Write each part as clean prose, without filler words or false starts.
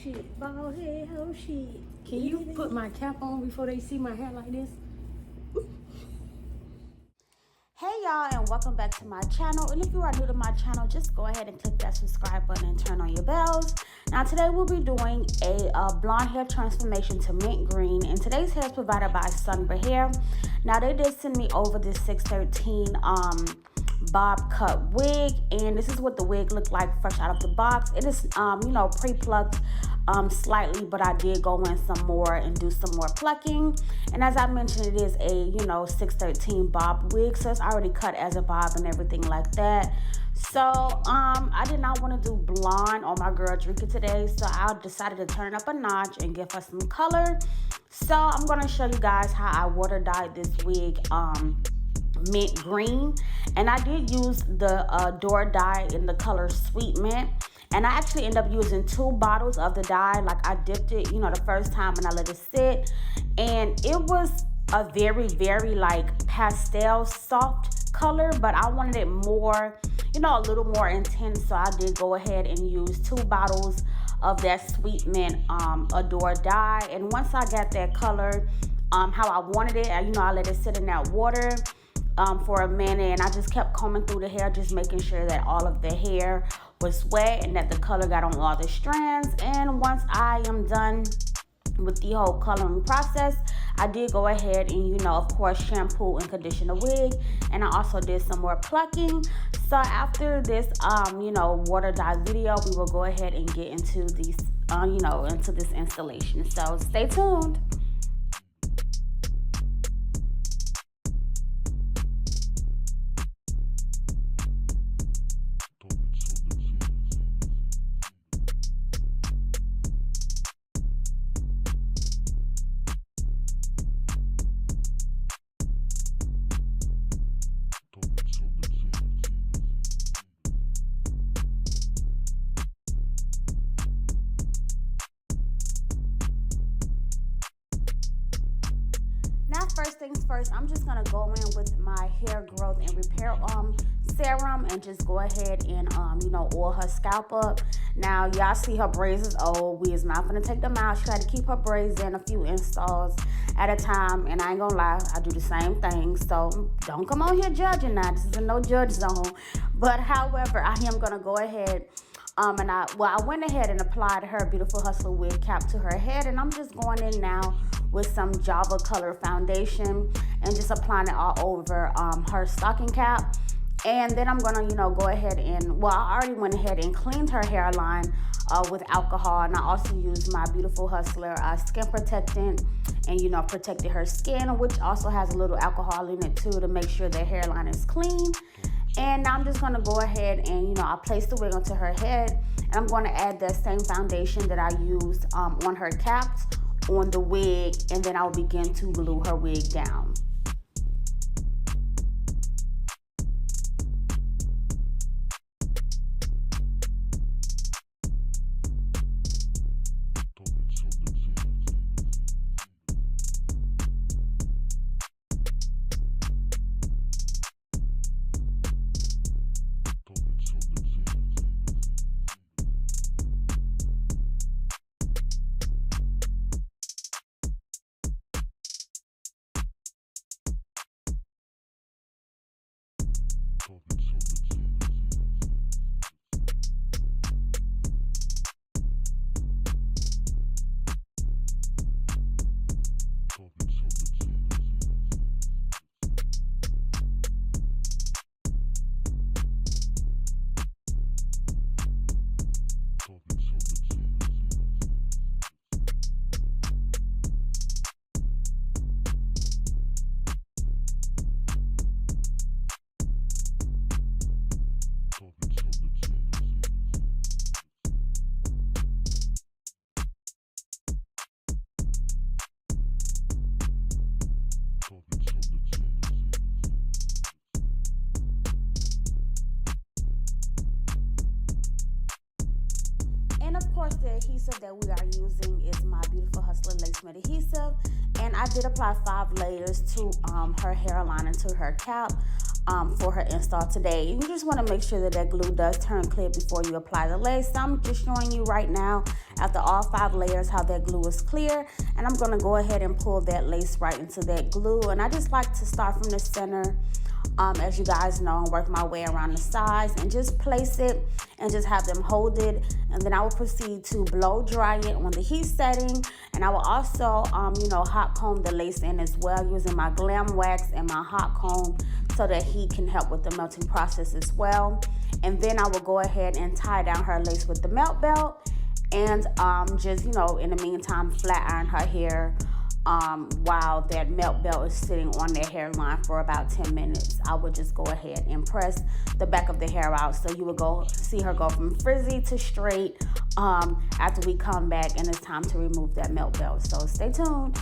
shit. Bald head, hoe shit. Can you put my cap on before they see my hair like this? Hey y'all, and welcome back to my channel. And if you are new to my channel, just go ahead and click that subscribe button and turn on your bells. Now today we'll be doing a blonde hair transformation to mint green, and today's hair is provided by SUNBER hair. Now they did send me over this 613 bob cut wig, and this is what the wig looked like fresh out of the box. It is you know, pre-plucked slightly, but I did go in some more and do some more plucking. And as I mentioned, it is a, you know, 613 bob wig, so it's already cut as a bob and everything like that. So I did not want to do blonde on my girl Drika today, so I decided to turn it up a notch and give her some color. So I'm going to show you guys how I water dyed this wig mint green, and I did use the door dye in the color sweet mint. And I actually ended up using 2 bottles of the dye. Like, I dipped it, you know, the first time and I let it sit. And it was a very, very like pastel soft color, but I wanted it more, you know, a little more intense. So I did go ahead and use 2 bottles of that sweet mint Adore dye. And once I got that color how I wanted it, you know, I let it sit in that water for a minute, and I just kept combing through the hair, just making sure that all of the hair was wet and that the color got on all the strands. And once I am done with the whole coloring process, I did go ahead and, you know, of course, shampoo and condition the wig, and I also did some more plucking. So after this you know, water dye video, we will go ahead and get into these you know, into this installation. So stay tuned. First things first, I'm just gonna go in with my hair growth and repair serum and just go ahead and you know, oil her scalp up. Now y'all see her braids is old. We is not gonna take them out. She had to keep her braids in a few installs at a time, and I ain't gonna lie, I do the same thing. So don't come on here judging now. This is a no judge zone. But however, I am gonna go ahead and I went ahead and applied her Beautiful Hustler wig cap to her head, and I'm just going in now with some Java color foundation and just applying it all over her stocking cap. And then I'm gonna, you know, go ahead and, well, I already went ahead and cleaned her hairline with alcohol, and I also used my Beautiful Hustler skin protectant and, you know, protected her skin, which also has a little alcohol in it too, to make sure the hairline is clean. And now I'm just gonna go ahead and, you know, I placed the wig onto her head, and I'm gonna add that same foundation that I used on her caps on the wig, and then I'll begin to glue her wig down. The adhesive that we are using is my Beautiful Hustler lace matte adhesive, and I did apply 5 layers to her hairline and to her cap. for her install today. You just want to make sure that that glue does turn clear before you apply the lace. So I'm just showing you right now after all 5 layers how that glue is clear, and I'm going to go ahead and pull that lace right into that glue. And I just like to start from the center, as you guys know, and work my way around the sides and just place it and just have them hold it. And then I will proceed to blow dry it on the heat setting, and I will also you know, hot comb the lace in as well using my glam wax and my hot comb, so that heat can help with the melting process as well. And then I will go ahead and tie down her lace with the melt belt, and just, you know, in the meantime, flat iron her hair while that melt belt is sitting on their hairline for about 10 minutes. I would just go ahead and press the back of the hair out, so you will see her go from frizzy to straight after we come back and it's time to remove that melt belt. So stay tuned.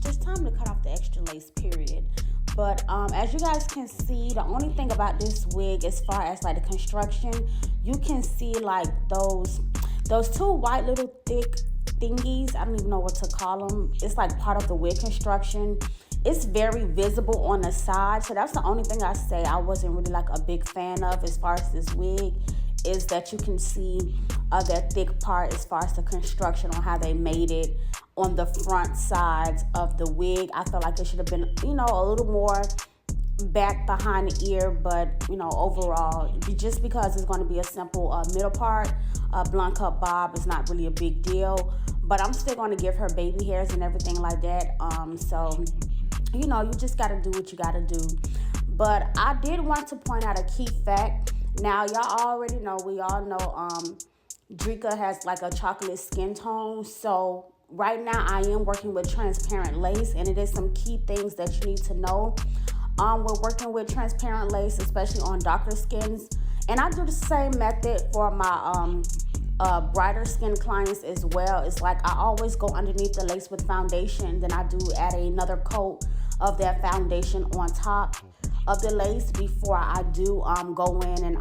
Just time to cut off the extra lace, period. But as you guys can see, the only thing about this wig, as far as like the construction, you can see like those 2 white little thick thingies. I don't even know what to call them. It's like part of the wig construction. It's very visible on the side, so that's the only thing I say I wasn't really like a big fan of as far as this wig, is that you can see that thick part as far as the construction on how they made it on the front sides of the wig. I felt like it should have been, you know, a little more back behind the ear, but you know, overall, just because it's going to be a simple middle part, blunt cut bob is not really a big deal. But I'm still going to give her baby hairs and everything like that. So you know, you just got to do what you got to do. But I did want to point out a key fact. Now, y'all already know, we all know Drika has like a chocolate skin tone. So right now I am working with transparent lace, and it is some key things that you need to know. We're working with transparent lace, especially on darker skins. And I do the same method for my brighter skin clients as well. It's like I always go underneath the lace with foundation, then I do add another coat of that foundation on top of the lace before I do go in and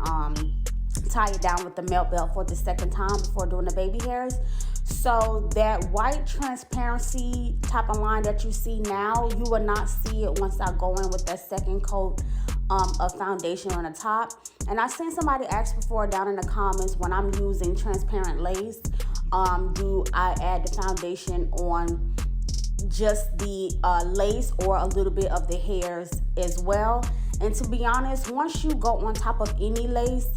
tie it down with the melt belt for the second time before doing the baby hairs. So that white transparency type of line that you see now, you will not see it once I go in with that second coat of foundation on the top. And I seen somebody ask before down in the comments, when I'm using transparent lace, do I add the foundation on just the lace or a little bit of the hairs as well? And to be honest, once you go on top of any lace,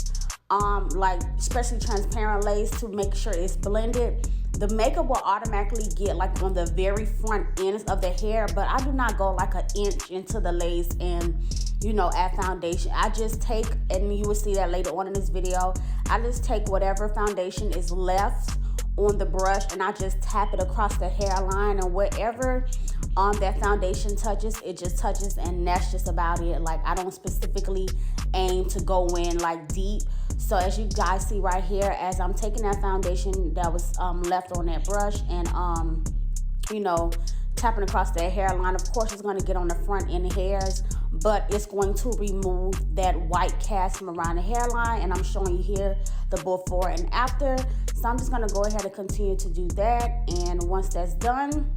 like especially transparent lace, to make sure it's blended, the makeup will automatically get like on the very front ends of the hair. But I do not go like an inch into the lace and, you know, add foundation. I just take, and you will see that later on in this video, I just take whatever foundation is left on the brush and I just tap it across the hairline, and wherever that foundation touches, it just touches, and that's just about it. Like, I don't specifically aim to go in like deep. So as you guys see right here, as I'm taking that foundation that was left on that brush and you know, tapping across that hairline, of course it's going to get on the front end hairs, but it's going to remove that white cast from around the hairline. And I'm showing you here the before and after. So I'm just going to go ahead and continue to do that. And once that's done,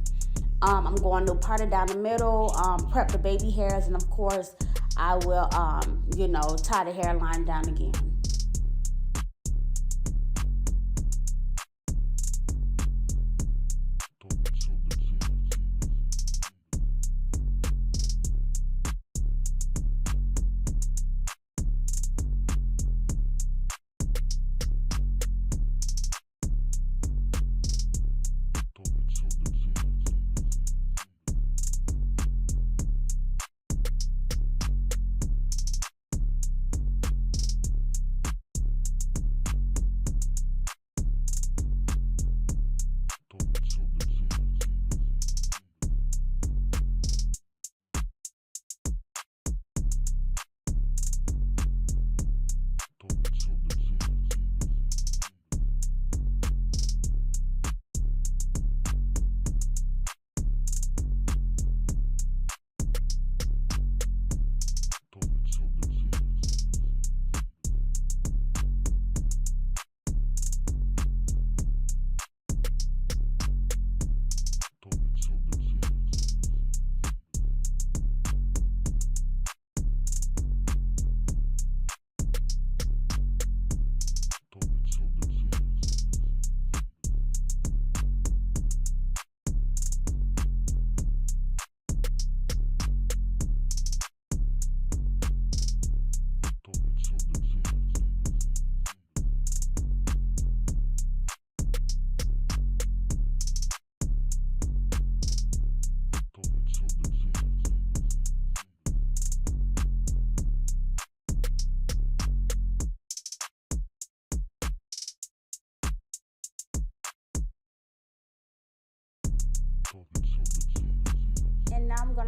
I'm going to part it down the middle, prep the baby hairs, and of course I will you know, tie the hairline down again.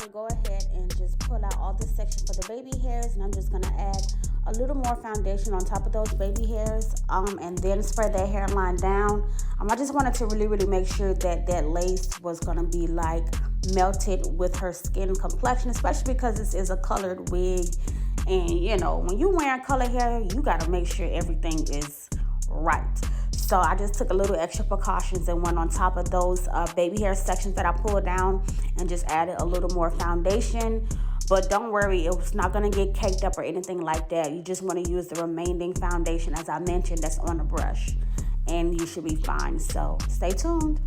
to go ahead and just pull out all this section for the baby hairs, and I'm just going to add a little more foundation on top of those baby hairs, and then spread that hairline down. I just wanted to really make sure that that lace was going to be like melted with her skin complexion, especially because this is a colored wig. And you know, when you're wearing color hair, you got to make sure everything is right. So I just took a little extra precautions and went on top of those baby hair sections that I pulled down and just added a little more foundation. But don't worry, it's not going to get caked up or anything like that. You just want to use the remaining foundation, as I mentioned, that's on the brush. And you should be fine. So stay tuned.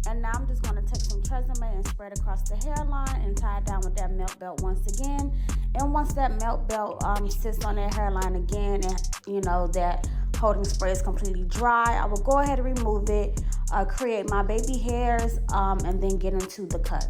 And now I'm just going to take some Tresemme and spread across the hairline and tie it down with that melt belt once again. And once that melt belt sits on that hairline again, and you know that holding spray is completely dry, I will go ahead and remove it, create my baby hairs, and then get into the cut.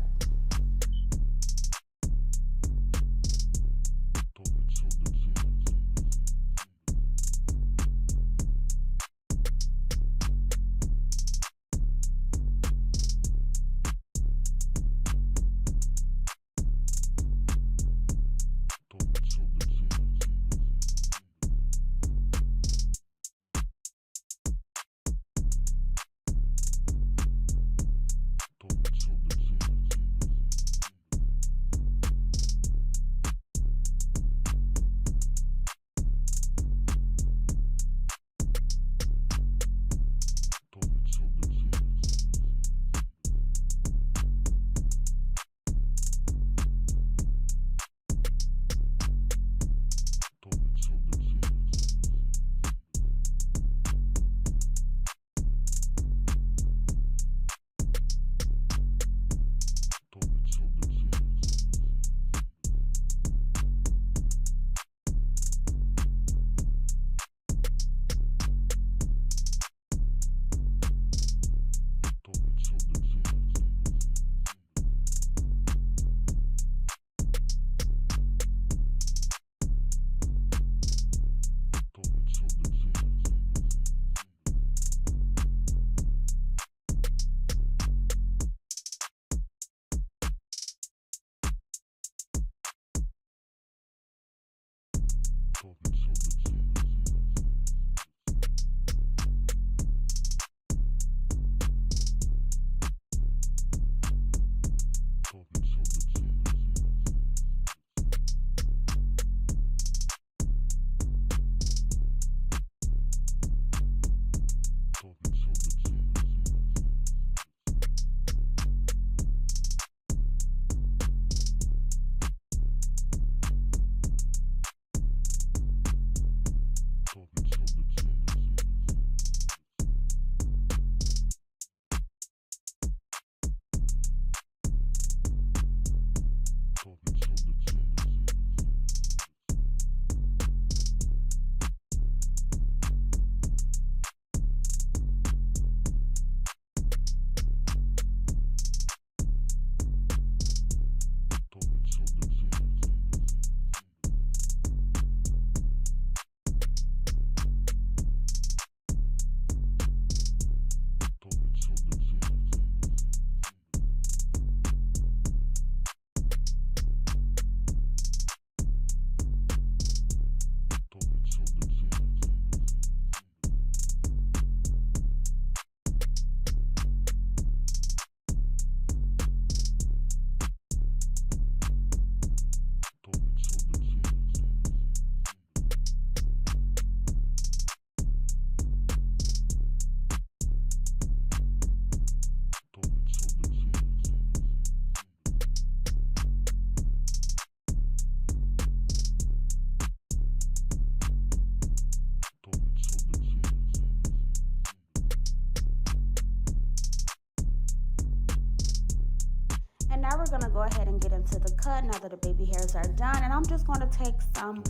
now we're gonna go ahead and get into the cut now that the baby hairs are done, and I'm just gonna take some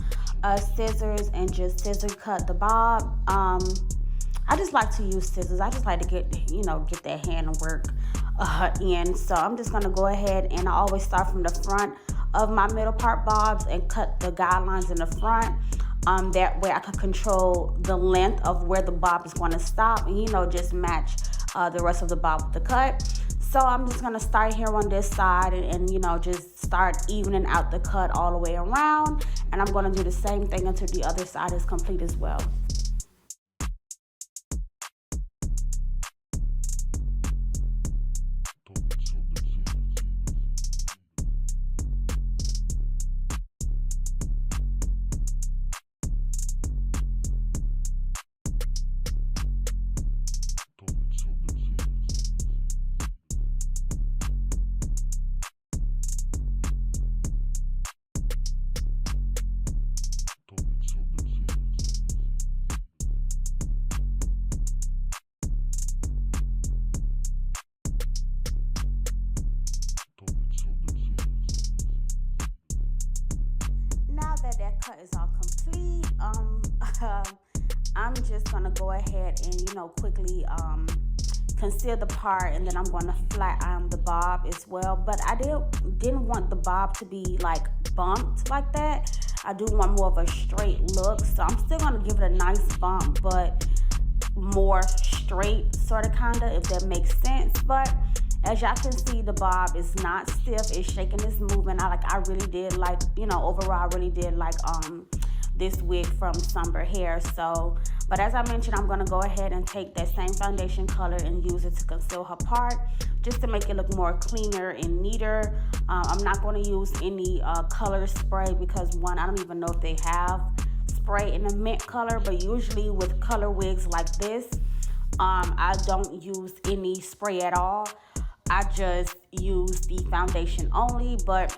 scissors and just scissor cut the bob. I just like to use scissors. I just like to get that hand work in. So I'm just gonna go ahead and I always start from the front of my middle part bobs and cut the guidelines in the front. That way I can control the length of where the bob is going to stop and just match the rest of the bob with the cut. So I'm just going to start here on this side and just start evening out the cut all the way around, and I'm going to do the same thing until the other side is complete as well. That cut is all complete. I'm just gonna go ahead and quickly conceal the part, and then I'm gonna flat iron the bob as well. But I didn't want the bob to be like bumped like that. I do want more of a straight look, so I'm still gonna give it a nice bump, but more straight, sort of, kinda, if that makes sense. But as y'all can see, the bob is not stiff, it's shaking, it's moving. I really did like, overall I really did like this wig from SUNBER hair. So, but as I mentioned, I'm gonna go ahead and take that same foundation color and use it to conceal her part, just to make it look more cleaner and neater. I'm not gonna use any color spray because one, I don't even know if they have spray in the mint color, but usually with color wigs like this, I don't use any spray at all. I just use the foundation only. But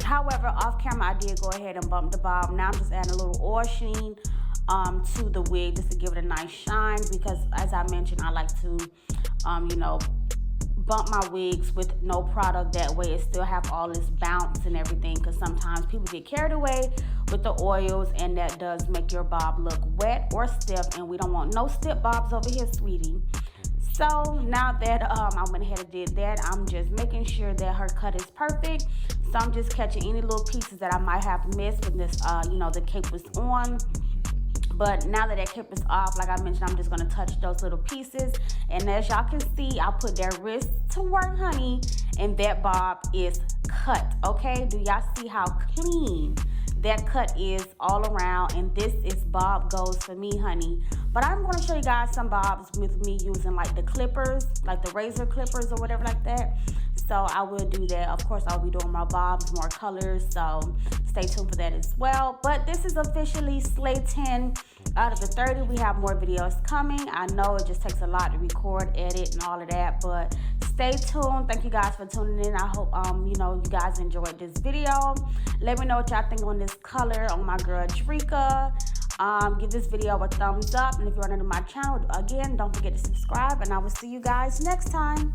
however, off camera I did go ahead and bump the bob. Now I'm just adding a little oil sheen to the wig just to give it a nice shine, because as I mentioned, I like to bump my wigs with no product. That way it still have all this bounce and everything, because sometimes people get carried away with the oils and that does make your bob look wet or stiff, and we don't want no stiff bobs over here, sweetie. So now that I went ahead and did that, I'm just making sure that her cut is perfect. So I'm just catching any little pieces that I might have missed when this, the cape was on. But now that cape is off, like I mentioned, I'm just gonna touch those little pieces. And as y'all can see, I put that wrist to work, honey, and that bob is cut, okay? Do y'all see how clean that cut is all around? And this is bob goes for me, honey. But I'm going to show you guys some bobs with me using like the clippers, like the razor clippers or whatever like that. So I will do that. Of course, I'll be doing my bobs, more colors. So stay tuned for that as well. But this is officially Slay 10 out of the 30. We have more videos coming. I know it just takes a lot to record, edit, and all of that. But stay tuned. Thank you guys for tuning in. I hope you guys enjoyed this video. Let me know what y'all think on this color on my girl Drika. Give this video a thumbs up, and if you're new to my channel, again, don't forget to subscribe, and I will see you guys next time.